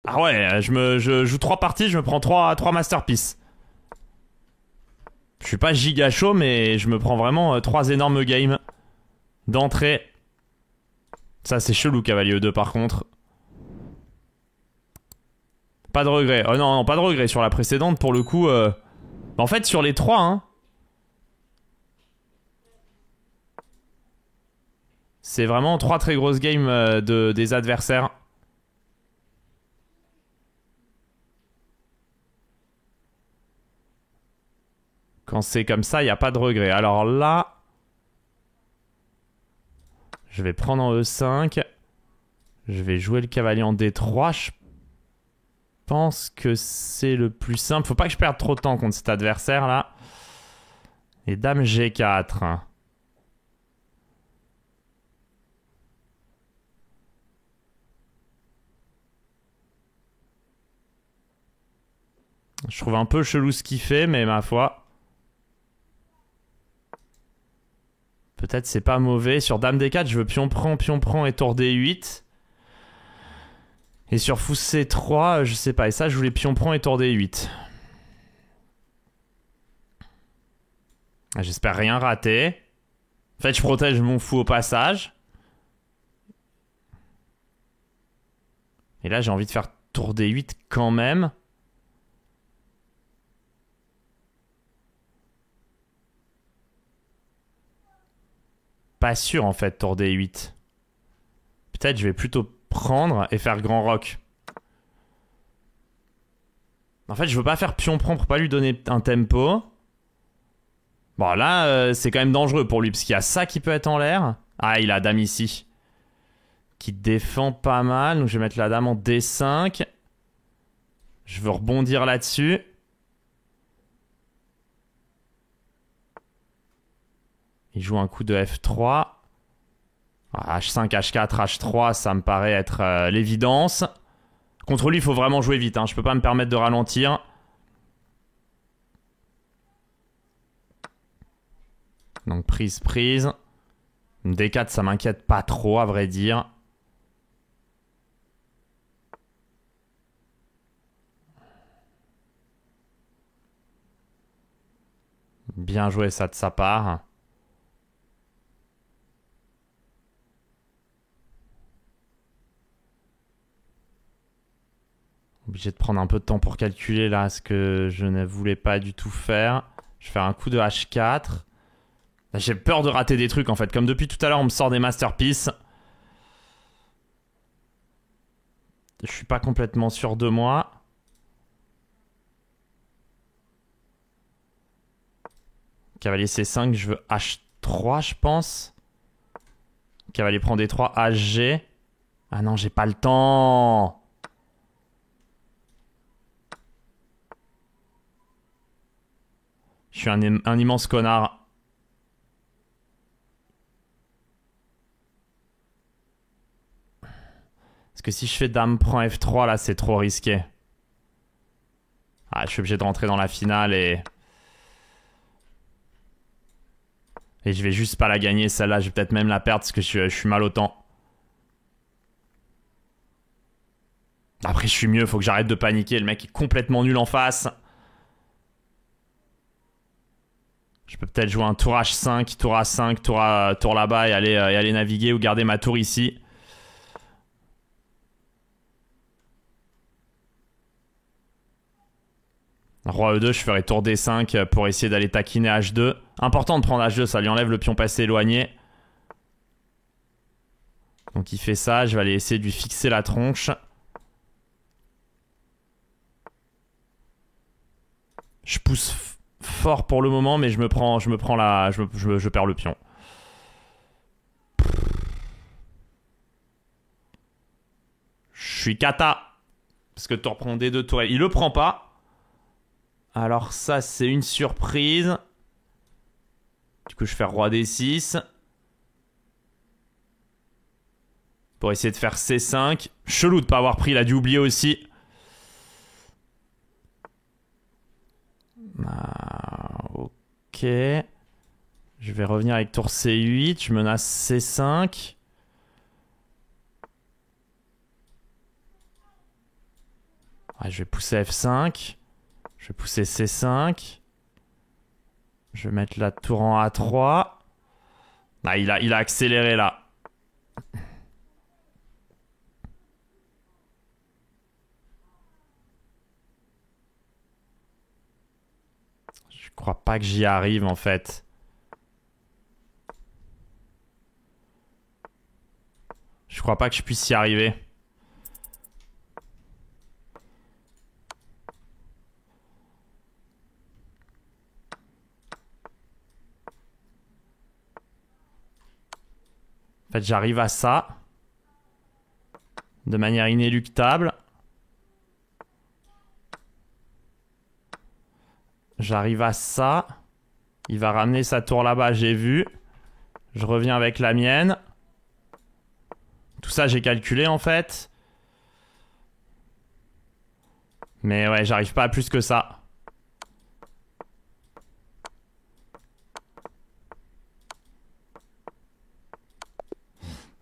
Ah ouais, je joue 3 parties, je me prends 3 masterpieces. Je suis pas giga chaud, mais je me prends vraiment 3 énormes games d'entrée. Ça, c'est chelou, Cavalier E2, par contre. Pas de regret. Oh non, non, pas de regret sur la précédente, pour le coup. En fait, sur les 3, hein. C'est vraiment 3 très grosses games des adversaires. Quand c'est comme ça, il n'y a pas de regret. Alors là, je vais prendre en E5. Je vais jouer le cavalier en D3. Je pense que c'est le plus simple. Faut pas que je perde trop de temps contre cet adversaire là. Et dame G4. Je trouve un peu chelou ce qu'il fait, mais ma foi. Peut-être c'est pas mauvais. Sur dame D4, je veux pion prend et tour D8. Et sur fou C3, je sais pas. Et ça, je voulais pion prend et tour D8. J'espère rien rater. En fait, je protège mon fou au passage. Et là, j'ai envie de faire tour D8 quand même. Pas sûr, en fait, tour D8. Peut-être je vais plutôt prendre et faire grand roc. En fait, je veux pas faire pion prend pour pas lui donner un tempo. Bon, là, c'est quand même dangereux pour lui, parce qu'il y a ça qui peut être en l'air. Ah, il a dame ici. Qui défend pas mal. Donc, je vais mettre la dame en D5. Je veux rebondir là-dessus. Il joue un coup de F3. Ah, H5, H4, H3, ça me paraît être l'évidence. Contre lui, il faut vraiment jouer vite. Hein. Je peux pas me permettre de ralentir. Donc prise. D4, ça m'inquiète pas trop, à vrai dire. Bien joué ça de sa part. Obligé de prendre un peu de temps pour calculer là ce que je ne voulais pas du tout faire. Je vais faire un coup de H4. J'ai peur de rater des trucs en fait. Comme depuis tout à l'heure, on me sort des masterpieces. Je suis pas complètement sûr de moi. Cavalier C5, je veux H3, je pense. Cavalier prend D3, HG. Ah non, j'ai pas le temps. Je suis un immense connard. Parce que si je fais dame prend F3, là, c'est trop risqué. Ah, je suis obligé de rentrer dans la finale et... Et je vais juste pas la gagner, celle-là. Je vais peut-être même la perdre parce que je suis mal au temps. Après, je suis mieux, faut que j'arrête de paniquer. Le mec est complètement nul en face. Je peux peut-être jouer un tour H5, tour A5, tour là-bas et aller naviguer ou garder ma tour ici. Roi E2, je ferai tour D5 pour essayer d'aller taquiner H2. Important de prendre H2, ça lui enlève le pion passé éloigné. Donc il fait ça, je vais aller essayer de lui fixer la tronche. Je pousse fort pour le moment, mais je perds le pion. Je suis cata. Parce que tour prend D2, tour... Il le prend pas. Alors ça, c'est une surprise. Du coup, je fais roi D6. Pour essayer de faire C5. Chelou de pas avoir pris, il a dû oublier aussi. Ah, ok. Je vais revenir avec tour C8. Je menace C5. Ah, je vais pousser F5. Je vais pousser C5. Je vais mettre la tour en A3. Ah, il a accéléré là. Je crois pas que j'y arrive en fait. Je crois pas que je puisse y arriver. En fait, j'arrive à ça. De manière inéluctable. J'arrive à ça. Il va ramener sa tour là-bas, j'ai vu. Je reviens avec la mienne. Tout ça, j'ai calculé en fait. Mais ouais, j'arrive pas à plus que ça.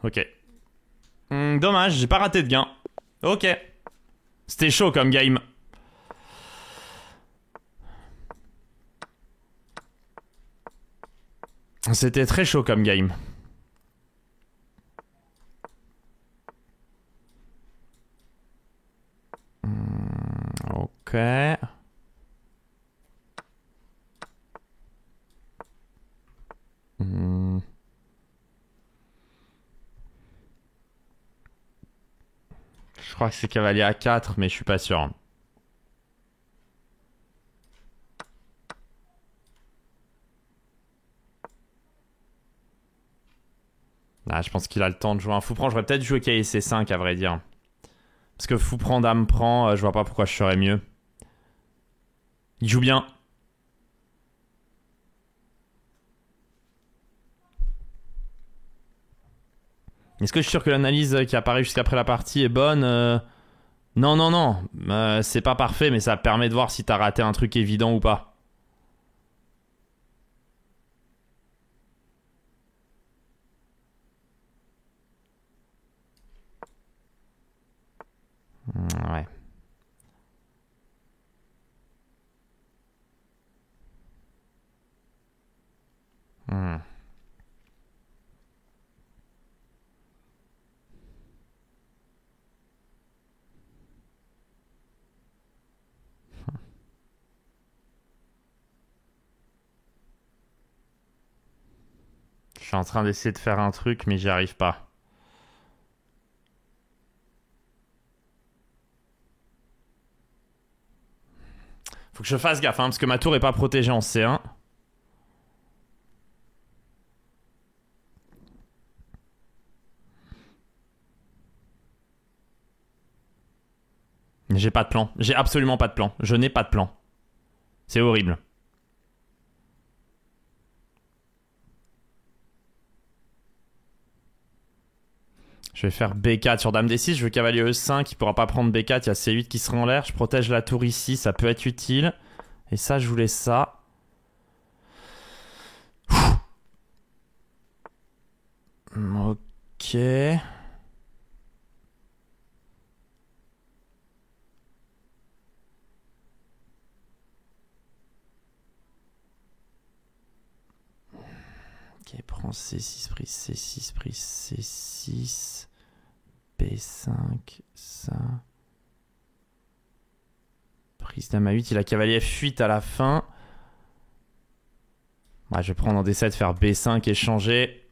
Ok. Dommage, j'ai pas raté de gain. Ok. C'était chaud comme game. C'était très chaud comme game. Ok. Je crois que c'est cavalier A4, mais je suis pas sûr. Ah, je pense qu'il a le temps de jouer un fou prend. J'aurais peut-être joué cavalier C5 à vrai dire. Parce que fou prend, dame prend, je vois pas pourquoi je serais mieux. Il joue bien. Est-ce que je suis sûr que l'analyse qui apparaît jusqu'après la partie est bonne Non, non, non. C'est pas parfait, mais ça permet de voir si t'as raté un truc évident ou pas. Ouais. Hmm. Je suis en train d'essayer de faire un truc, mais j'y arrive pas. Faut que je fasse gaffe, hein, parce que ma tour est pas protégée en C1. J'ai pas de plan. J'ai absolument pas de plan. Je n'ai pas de plan. C'est horrible. Je vais faire B4 sur dame D6. Je veux cavalier E5. Il pourra pas prendre B4. Il y a C8 qui sera en l'air. Je protège la tour ici. Ça peut être utile. Et ça, je voulais ça. Ok. Ok, prends C6, prise C6, prise C6. B5, ça. Prise dame A8. Il a cavalier F8 à la fin. Ouais, je vais prendre en D7, faire B5 et changer.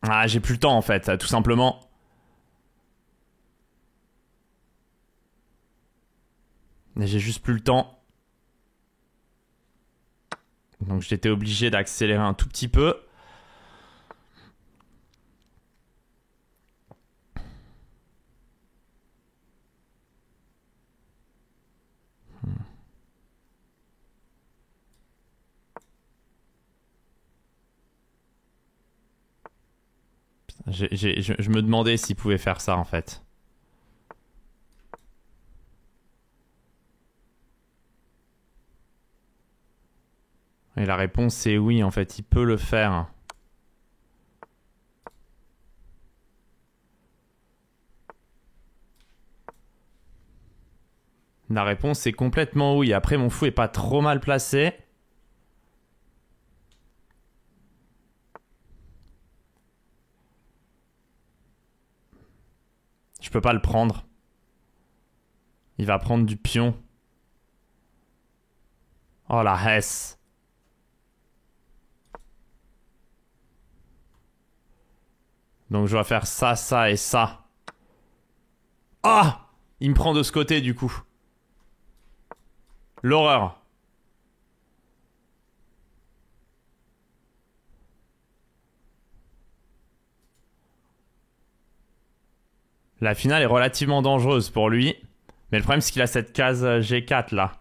Ah, j'ai plus le temps en fait, tout simplement. J'ai juste plus le temps. Donc j'étais obligé d'accélérer un tout petit peu. Je me demandais s'il pouvait faire ça en fait. Et la réponse c'est oui, en fait, il peut le faire. La réponse est complètement oui. Après, mon fou est pas trop mal placé. Je peux pas le prendre. Il va prendre du pion. Oh la hesse. Donc je dois faire ça, ça et ça. Ah! Il me prend de ce côté du coup. L'horreur. La finale est relativement dangereuse pour lui. Mais le problème c'est qu'il a cette case G4 là.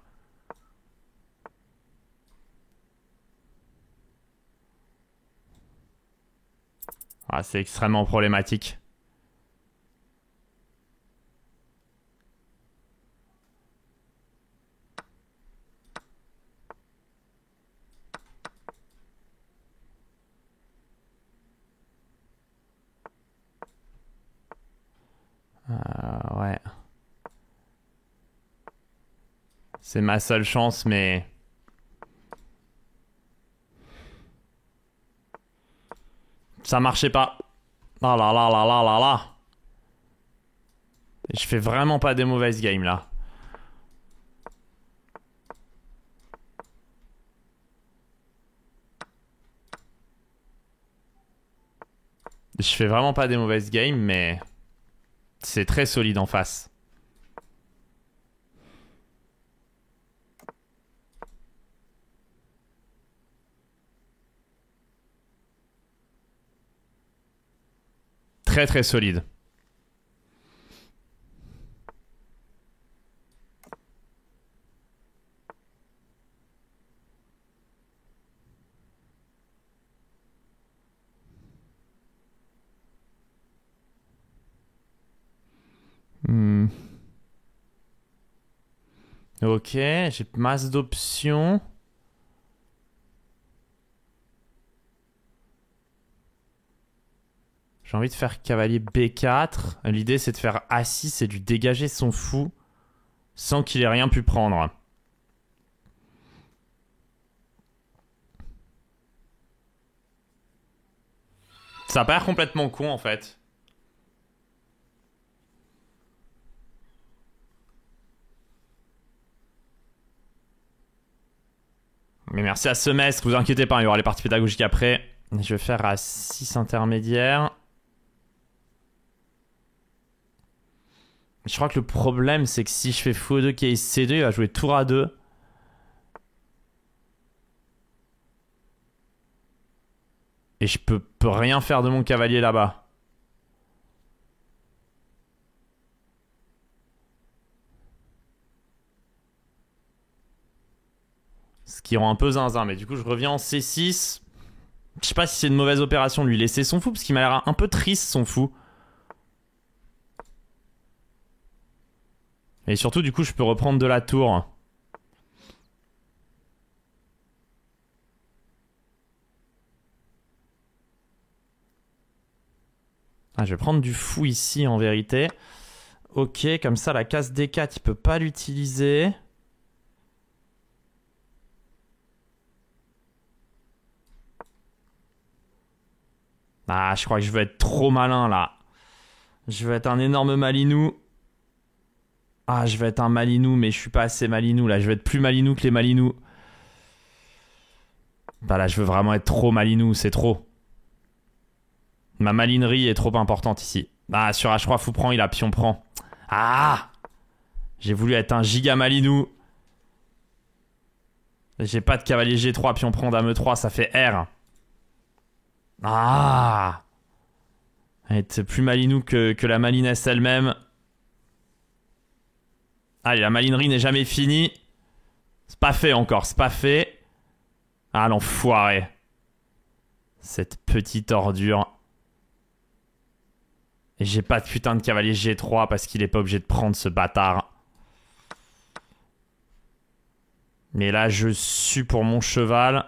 Ah, c'est extrêmement problématique. Ouais. C'est ma seule chance, mais... Ça marchait pas. Ah là là là là là là. Je fais vraiment pas des mauvaises games là. Je fais vraiment pas des mauvaises games, mais... C'est très solide en face. Très très solide. Ok, j'ai masse d'options. J'ai envie de faire cavalier B4. L'idée c'est de faire A6 et de lui dégager son fou sans qu'il ait rien pu prendre. Ça a pas l'air complètement con en fait. Mais merci à Semestre, vous inquiétez pas, il y aura les parties pédagogiques après. Je vais faire à 6 intermédiaires. Je crois que le problème, c'est que si je fais fou 2 case C2, il va jouer tour à 2. Et je peux rien faire de mon cavalier là-bas. Ce qui rend un peu zinzin, mais du coup je reviens en C6. Je sais pas si c'est une mauvaise opération de lui laisser son fou, parce qu'il m'a l'air un peu triste son fou. Et surtout du coup je peux reprendre de la tour. Ah, je vais prendre du fou ici en vérité. Ok, comme ça la case D4 il peut pas l'utiliser. Ah, je crois que je vais être trop malin là. Je vais être un énorme malinou. Ah, je vais être un malinou, mais je suis pas assez malinou là. Je vais être plus malinou que les malinous. Bah là, je veux vraiment être trop malinou, c'est trop. Ma malinerie est trop importante ici. Ah, sur H3 fou prend, il a pion prend. Ah! J'ai voulu être un giga malinou. J'ai pas de cavalier G3, pion prend, dame E3, ça fait R. Ah! Être plus malinou que la malinesse elle-même. Allez, la malinerie n'est jamais finie. C'est pas fait encore, c'est pas fait. Ah, l'enfoiré. Cette petite ordure. Et j'ai pas de putain de cavalier G3 parce qu'il est pas obligé de prendre ce bâtard. Mais là, je suis pour mon cheval.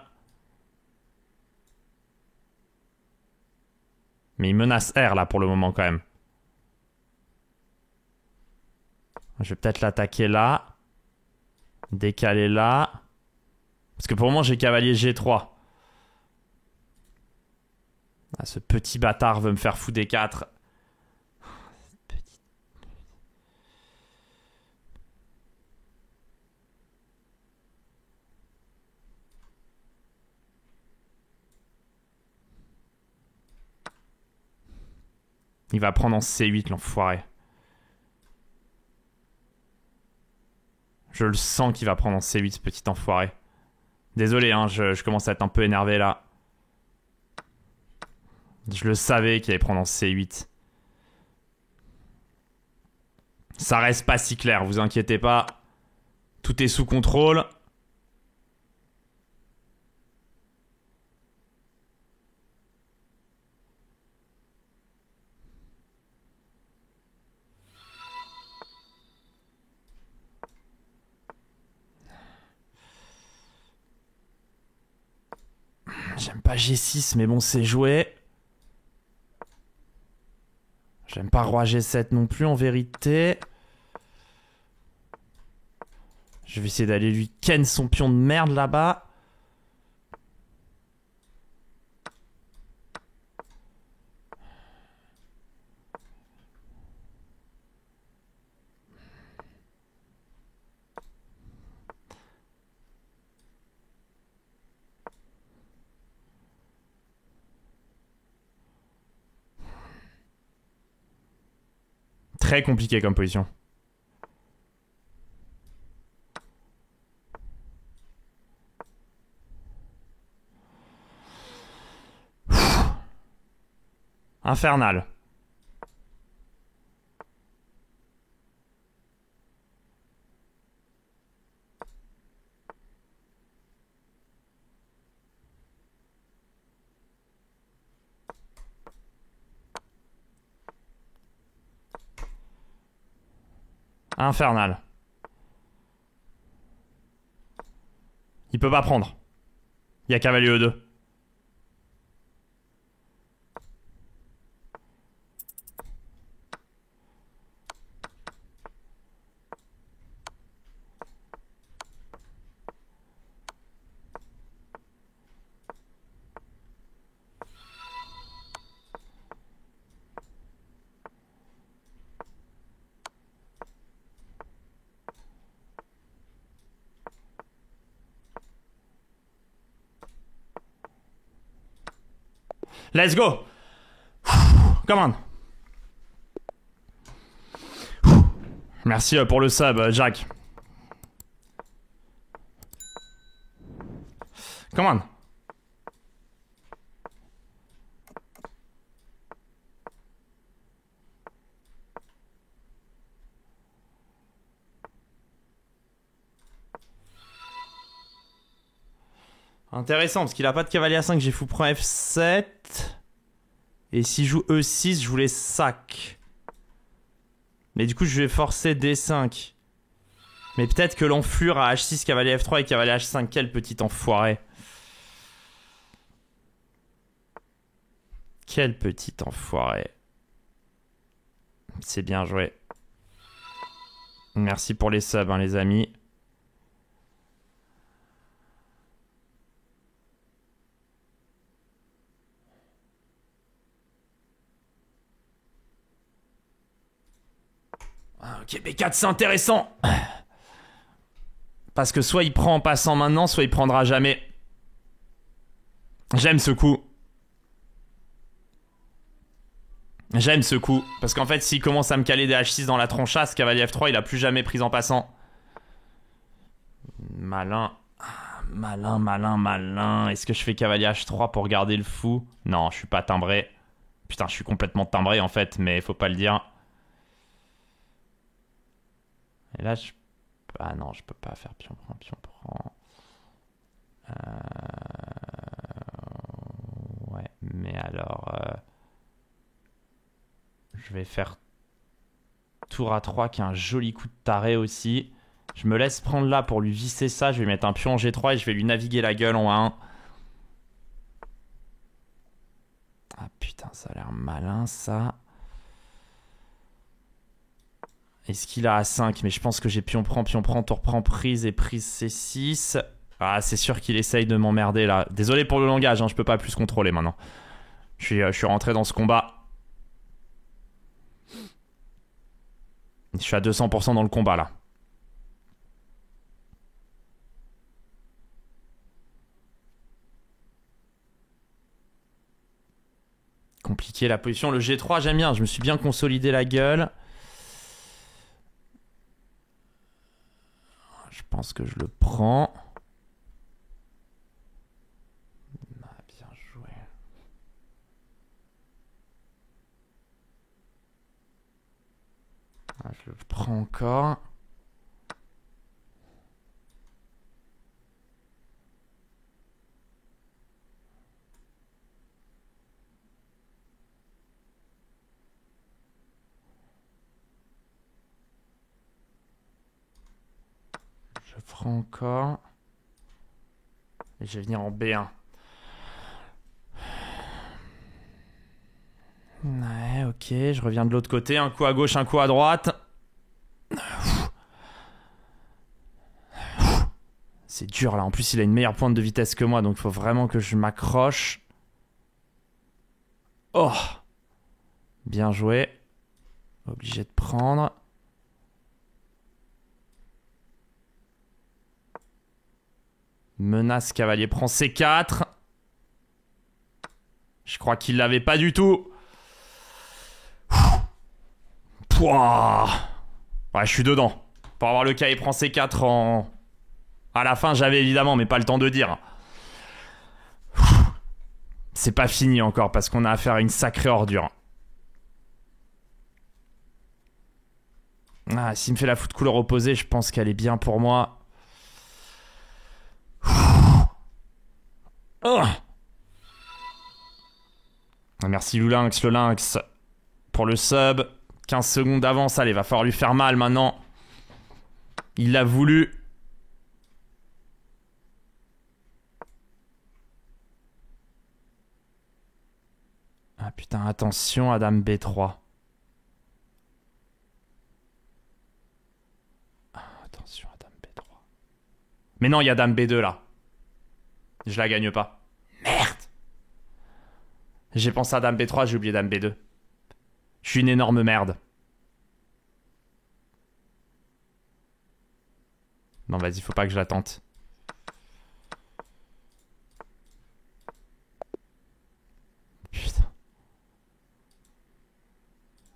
Mais il menace R là pour le moment quand même. Je vais peut-être l'attaquer là. Décaler là. Parce que pour le moment, j'ai cavalier G3. Ah, ce petit bâtard veut me faire fou D4. Il va prendre en C8, l'enfoiré. Je le sens qu'il va prendre en C8, ce petit enfoiré. Désolé, hein, je commence à être un peu énervé là. Je le savais qu'il allait prendre en C8. Ça reste pas si clair, vous inquiétez pas. Tout est sous contrôle. J'aime pas G6, mais bon, c'est joué. J'aime pas Roi G7 non plus, en vérité. Je vais essayer d'aller lui ken son pion de merde là-bas. Très compliqué comme position. Infernal. Infernal. Il peut pas prendre. Il y a cavalier E2. Let's go. Come on. Merci pour le sub, Jack. Come on. Intéressant, parce qu'il a pas de cavalier A5, j'ai fou prend F7. Et s'il joue E6, je voulais sac. Mais du coup, je vais forcer D5. Mais peut-être que l'enflure à H6, cavalier F3 et cavalier H5. Quel petit enfoiré. Quel petit enfoiré. C'est bien joué. Merci pour les subs, hein, les amis. Ok, B4, c'est intéressant. Parce que soit il prend en passant maintenant, soit il prendra jamais. J'aime ce coup. J'aime ce coup. Parce qu'en fait, s'il commence à me caler des H6 dans la tronchasse, cavalier F3, il a plus jamais pris en passant. Malin. Malin, malin, malin. Est-ce que je fais cavalier H3 pour garder le fou? Non, je suis pas timbré. Putain, je suis complètement timbré en fait, mais faut pas le dire. Et là, je... Ah non, je peux pas faire pion prend, pion prend. Ouais, mais alors... Je vais faire tour à 3 qui est un joli coup de taré aussi. Je me laisse prendre là pour lui visser ça. Je vais mettre un pion en G3 et je vais lui naviguer la gueule en A1. Ah putain, ça a l'air malin ça. Est-ce qu'il a A5? Mais je pense que j'ai pion prend, tour prend, prise et prise C6. Ah, c'est sûr qu'il essaye de m'emmerder là. Désolé pour le langage, hein, je peux pas plus contrôler maintenant. Je suis rentré dans ce combat. Je suis à 200% dans le combat là. Compliqué la position. Le G3, j'aime bien. Je me suis bien consolidé la gueule. Je pense que je le prends. Ah, bien joué. Ah, je le prends encore. Je prends encore. Et je vais venir en B1. Ouais, ok. Je reviens de l'autre côté. Un coup à gauche, un coup à droite. C'est dur là. En plus, il a une meilleure pointe de vitesse que moi. Donc, il faut vraiment que je m'accroche. Oh! Bien joué. Obligé de prendre. Menace cavalier prend C4. Je crois qu'il l'avait pas du tout. Pouah. Ouais, je suis dedans. Pour avoir le cavalier prend C4 en... À la fin, j'avais évidemment, mais pas le temps de dire. C'est pas fini encore parce qu'on a affaire à une sacrée ordure. Ah, s'il me fait la foot couleur opposée, je pense qu'elle est bien pour moi. Oh. Merci Loulinx, le Lynx, pour le sub. 15 secondes d'avance, allez, va falloir lui faire mal maintenant. Il l'a voulu. Ah putain, attention à Dame B3. Ah, attention à Dame B3. Mais non, il y a Dame B2 là. Je la gagne pas. Merde. J'ai pensé à Dame B3, j'ai oublié Dame B2. Je suis une énorme merde. Non, vas-y, faut pas que je la tente. Putain.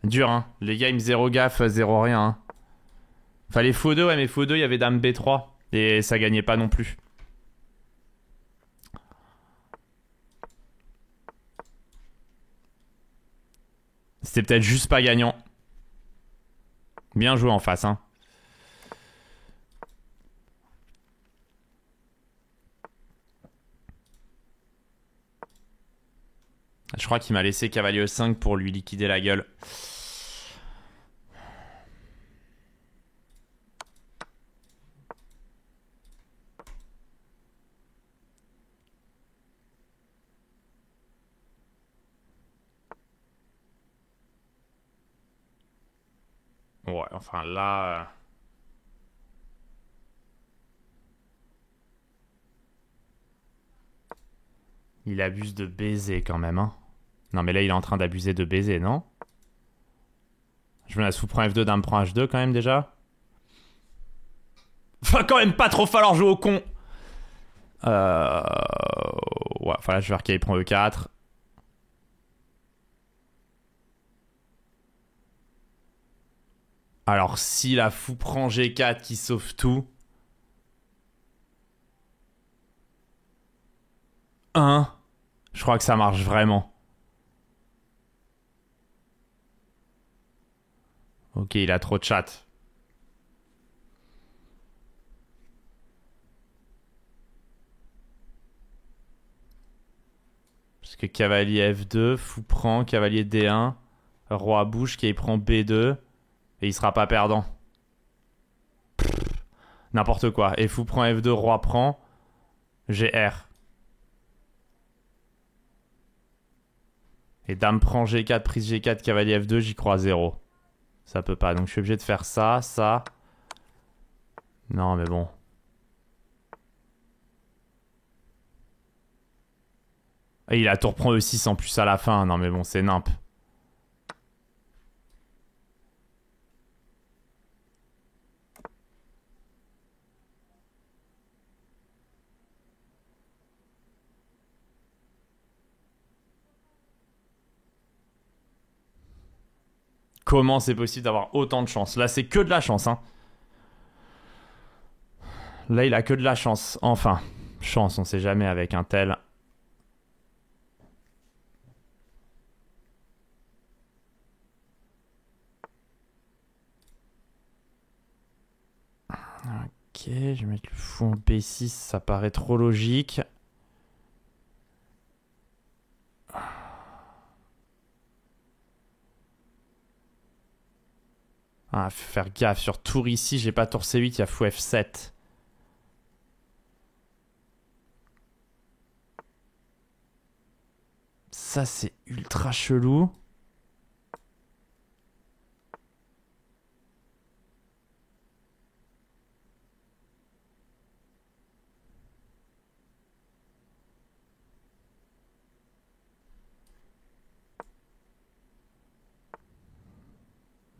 Dur, hein. Les games, 0 gaffe, 0 rien. Hein. Fallait faux 2, ouais, mais faux 2, il y avait Dame B3. Et ça gagnait pas non plus. C'était peut-être juste pas gagnant. Bien joué en face, hein. Je crois qu'il m'a laissé cavalier E5 pour lui liquider la gueule. Ouais, enfin là... Il abuse de baiser quand même, hein. Non mais là il est en train d'abuser de baiser, non? Je me la sous prend F2, dame prend H2 quand même déjà. Va quand même pas trop falloir jouer au con. Ouais, enfin là je vais voir qu'il prend E4. Alors si la fou prend G4 qui sauve tout... 1. Je crois que ça marche vraiment. Ok, il a trop de chat. Parce que cavalier F2, fou prend, cavalier D1, roi bouge, qui prend B2, et il sera pas perdant. N'importe quoi. Et fou prend F2, roi prend, GR. Et dame prend G4, prise G4, cavalier F2, j'y crois 0. Ça peut pas, donc je suis obligé de faire ça, ça. Non, mais bon. Et il a tour prend E6 en plus à la fin. Non, mais bon, c'est nimp. Comment c'est possible d'avoir autant de chance? Là, c'est que de la chance, hein. Là, il a que de la chance. Enfin, chance, on sait jamais avec un tel. Ok, je vais mettre le fou en B6, ça paraît trop logique. Ah, faut faire gaffe, sur tour ici, j'ai pas tour C8, il y a fou F7. Ça, c'est ultra chelou.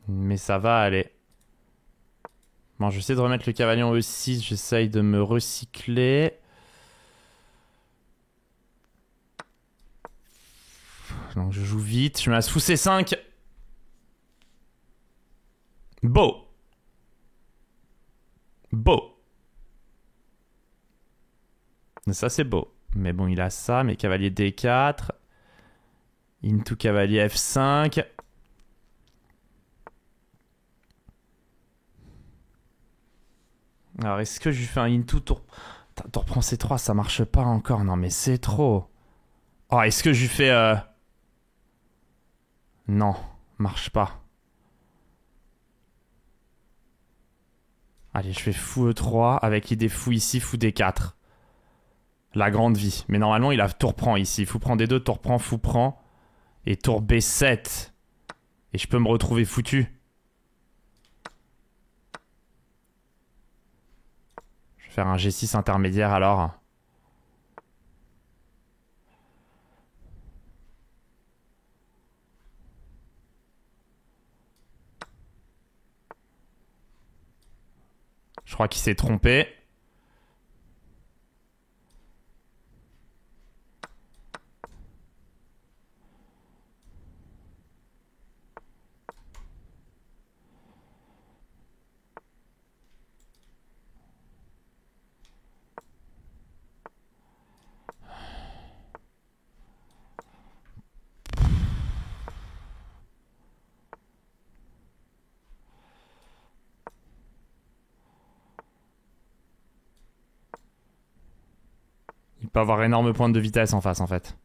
Mais ça va aller. Bon, je vais essayer de remettre le cavalier en E6. J'essaye de me recycler. Donc je joue vite. Je mets As fou C5. Beau. Beau. Ça, c'est beau. Mais bon, il a ça. Mais cavalier D4. Into cavalier F5. Alors, est-ce que je lui fais un into tour... Tour prend C3, ça marche pas encore. Non, mais c'est trop. Oh, est-ce que je lui fais... Non, marche pas. Allez, je fais fou E3 avec l'idée fou ici, fou D4. La grande vie. Mais normalement, il a tour prend ici. Fou prend D2, tour prend, fou prend. Et tour B7. Et je peux me retrouver foutu. Je vais faire un G6 intermédiaire alors. Je crois qu'il s'est trompé. Il peut avoir énorme pointe de vitesse en face en fait.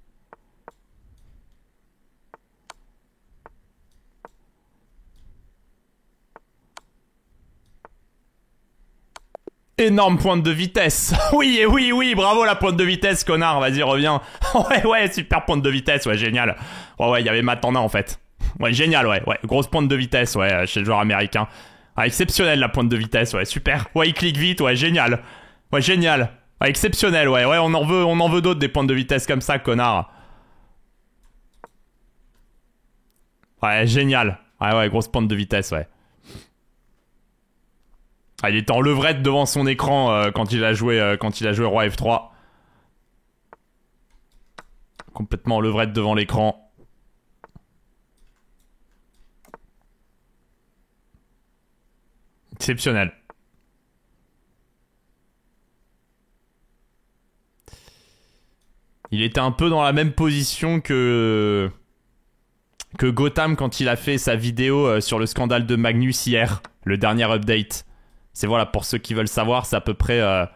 Énorme pointe de vitesse. Oui, oui, oui, bravo la pointe de vitesse, connard. Vas-y, reviens. Ouais, ouais, super pointe de vitesse, ouais, génial. Ouais, ouais, il y avait Matanda en fait. Ouais, génial, ouais, ouais. Grosse pointe de vitesse, ouais, chez le joueur américain. Ah, exceptionnel la pointe de vitesse, ouais, super. Ouais, il clique vite, ouais, génial. Ouais, génial. Ouais, exceptionnel, ouais, ouais, on en veut d'autres des pointes de vitesse comme ça, connard. Ouais, génial. Ouais, ouais, grosse pointe de vitesse, ouais. Ah, il était en levrette devant son écran quand il a joué roi F3. Complètement en levrette devant l'écran. Exceptionnel. Il était un peu dans la même position que Gotham quand il a fait sa vidéo sur le scandale de Magnus hier, le dernier update. C'est voilà, pour ceux qui veulent savoir, c'est à peu près le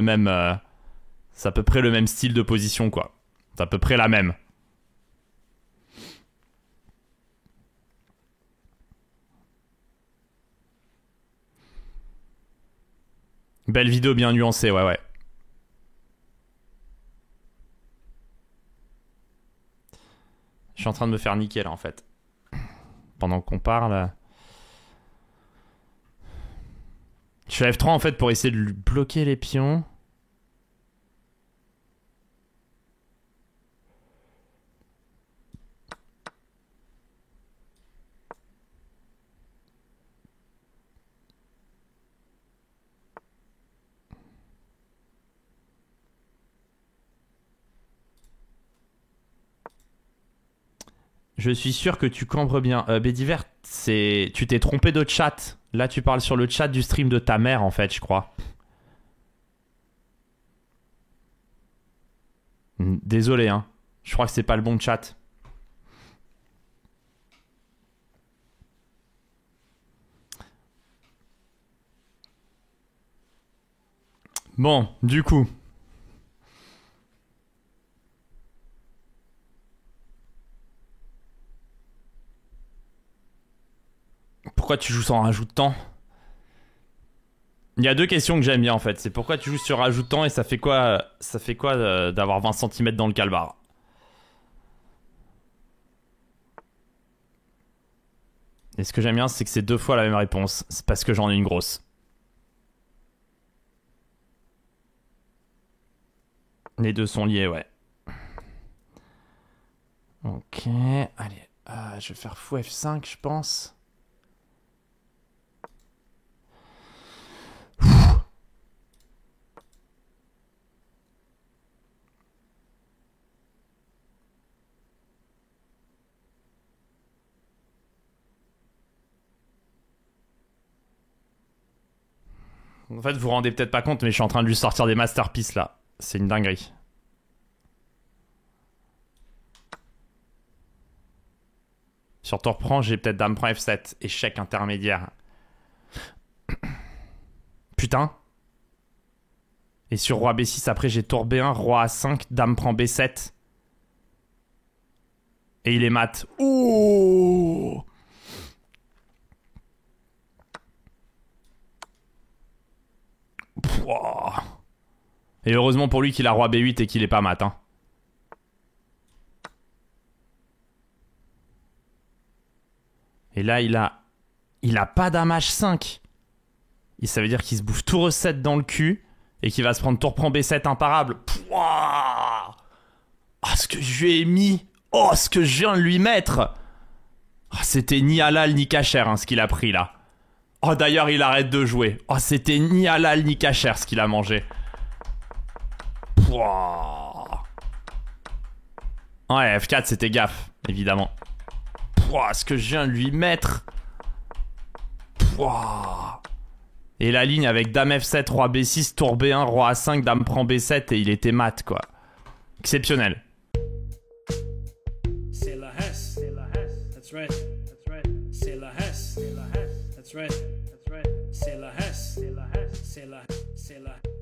même c'est à peu près le même style de position quoi. C'est à peu près la même. Belle vidéo bien nuancée, ouais ouais. Je suis en train de me faire niquer là en fait. pendant qu'on parle. Je fais F3 en fait pour essayer de lui bloquer les pions. Je suis sûr que tu cambres bien. Bédiver, c'est... Tu t'es trompé de chat. Là, tu parles sur le chat du stream de ta mère, en fait, je crois. Désolé, hein. Je crois que c'est pas le bon chat. Bon, du coup... Pourquoi tu joues sans rajout de temps? Il y a deux questions que j'aime bien en fait. C'est pourquoi tu joues sur rajout de temps et ça fait quoi d'avoir 20 cm dans le calbar? Et ce que j'aime bien, c'est que c'est deux fois la même réponse. C'est parce que j'en ai une grosse. Les deux sont liés, ouais. Ok, allez. Je vais faire fou F5, je pense. En fait, vous vous rendez peut-être pas compte, mais je suis en train de lui sortir des masterpieces là. C'est une dinguerie. Sur tour prend, j'ai peut-être dame prend F7. Échec intermédiaire. Putain. Et sur roi B6, après j'ai tour B1, roi A5, dame prend B7. Et il est mat. Ouh. Pouah. Et heureusement pour lui qu'il a roi B8 et qu'il est pas mat. Hein. Et là, il a pas dame H5. Et ça veut dire qu'il se bouffe tour E7 dans le cul et qu'il va se prendre tour prend B7 imparable. Pouah. Ah, ce que je lui ai mis. Oh, ce que je viens de lui mettre. Oh, c'était ni halal ni kasher hein, ce qu'il a pris là. Oh, d'ailleurs, il arrête de jouer. Oh, c'était ni halal ni kasher ce qu'il a mangé. Pouah. Ouais, F4, c'était gaffe, évidemment. Pouah, ce que je viens de lui mettre. Pouah. Et la ligne avec dame F7, roi B6, tour B1, roi A5, dame prend B7 et il était mat, quoi. Exceptionnel. C'est la Hesse, c'est la Hesse, that's right, that's right. C'est la Hesse, c'est la Hesse, that's right, that's right. C'est la Hesse, c'est la Hesse, c'est la